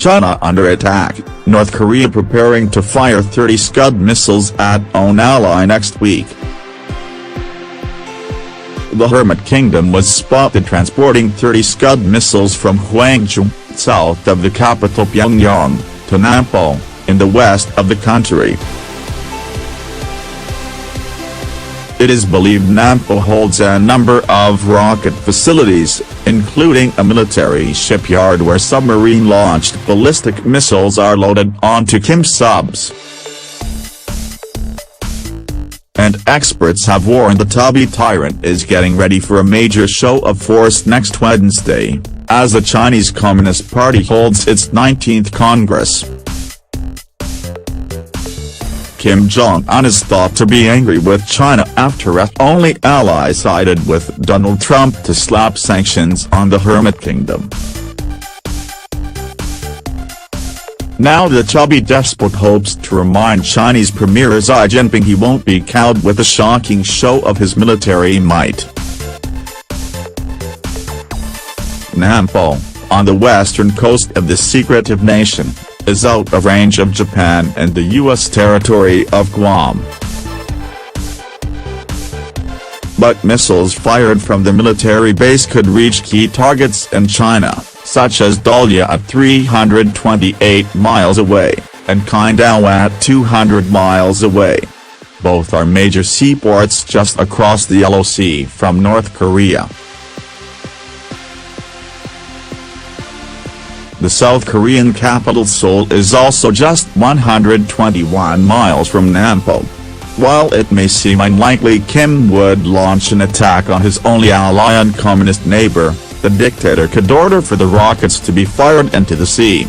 China under attack, North Korea preparing to fire 30 Scud missiles at own ally next week. The Hermit Kingdom was spotted transporting 30 Scud missiles from Gwangju, south of the capital Pyongyang, to Nampo, in the west of the country. It is believed Nampo holds a number of rocket facilities, including a military shipyard where submarine-launched ballistic missiles are loaded onto Kim subs. And experts have warned the tubby tyrant is getting ready for a major show of force next Wednesday, as the Chinese Communist Party holds its 19th Congress. Kim Jong-un is thought to be angry with China after its only ally sided with Donald Trump to slap sanctions on the Hermit Kingdom. Now the chubby despot hopes to remind Chinese Premier Xi Jinping he won't be cowed with a shocking show of his military might. Nampo, on the western coast of this secretive nation, is out of range of Japan and the U.S. territory of Guam. But missiles fired from the military base could reach key targets in China, such as Dalian at 328 miles away, and Qingdao at 200 miles away. Both are major seaports just across the Yellow Sea from North Korea. The South Korean capital Seoul is also just 121 miles from Nampo. While it may seem unlikely Kim would launch an attack on his only ally and communist neighbor, the dictator could order for the rockets to be fired into the sea.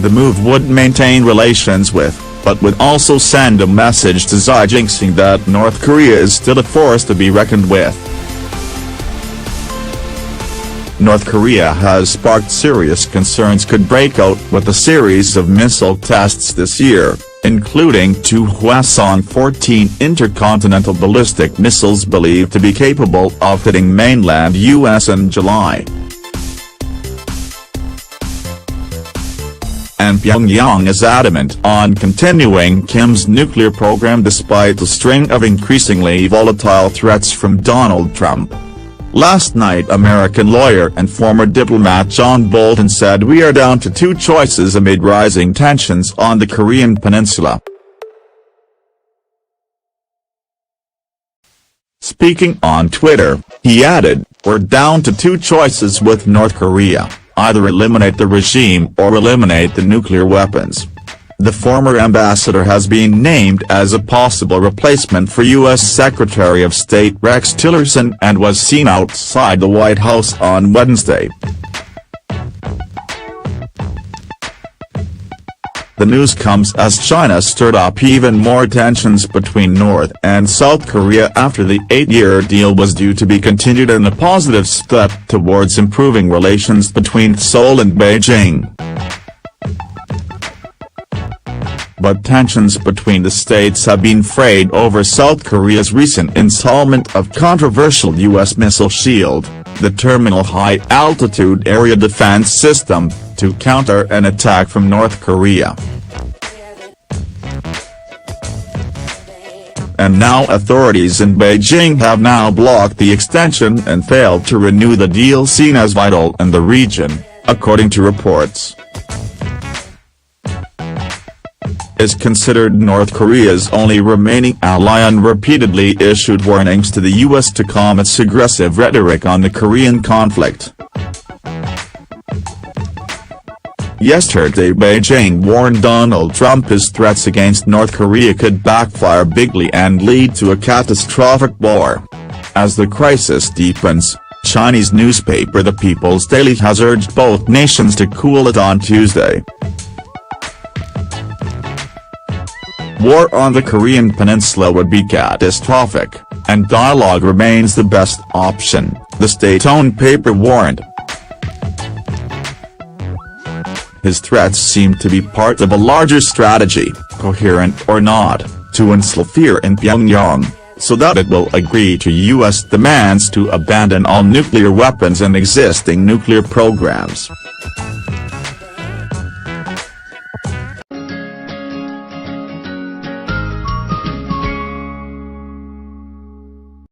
The move would maintain relations with, but would also send a message to Xi Jinping that North Korea is still a force to be reckoned with. North Korea has sparked serious concerns could break out with a series of missile tests this year, including 2 Hwasong-14 intercontinental ballistic missiles believed to be capable of hitting mainland U.S. in July. And Pyongyang is adamant on continuing Kim's nuclear program despite a string of increasingly volatile threats from Donald Trump. Last night American lawyer and former diplomat John Bolton said we are down to 2 choices amid rising tensions on the Korean peninsula. Speaking on Twitter, he added, "We're down to 2 choices with North Korea, either eliminate the regime or eliminate the nuclear weapons." The former ambassador has been named as a possible replacement for U.S. Secretary of State Rex Tillerson and was seen outside the White House on Wednesday. The news comes as China stirred up even more tensions between North and South Korea after the 8-year deal was due to be continued in a positive step towards improving relations between Seoul and Beijing. But tensions between the states have been frayed over South Korea's recent installment of controversial U.S. missile shield, the Terminal High Altitude Area Defense System, to counter an attack from North Korea. And now authorities in Beijing have now blocked the extension and failed to renew the deal seen as vital in the region, according to reports. Is considered North Korea's only remaining ally and repeatedly issued warnings to the U.S. to calm its aggressive rhetoric on the Korean conflict. Yesterday Beijing warned Donald Trump his threats against North Korea could backfire bigly and lead to a catastrophic war. As the crisis deepens, Chinese newspaper The People's Daily has urged both nations to cool it on Tuesday. War on the Korean peninsula would be catastrophic, and dialogue remains the best option, the state-owned paper warned. His threats seem to be part of a larger strategy, coherent or not, to instill fear in Pyongyang, so that it will agree to U.S. demands to abandon all nuclear weapons and existing nuclear programs.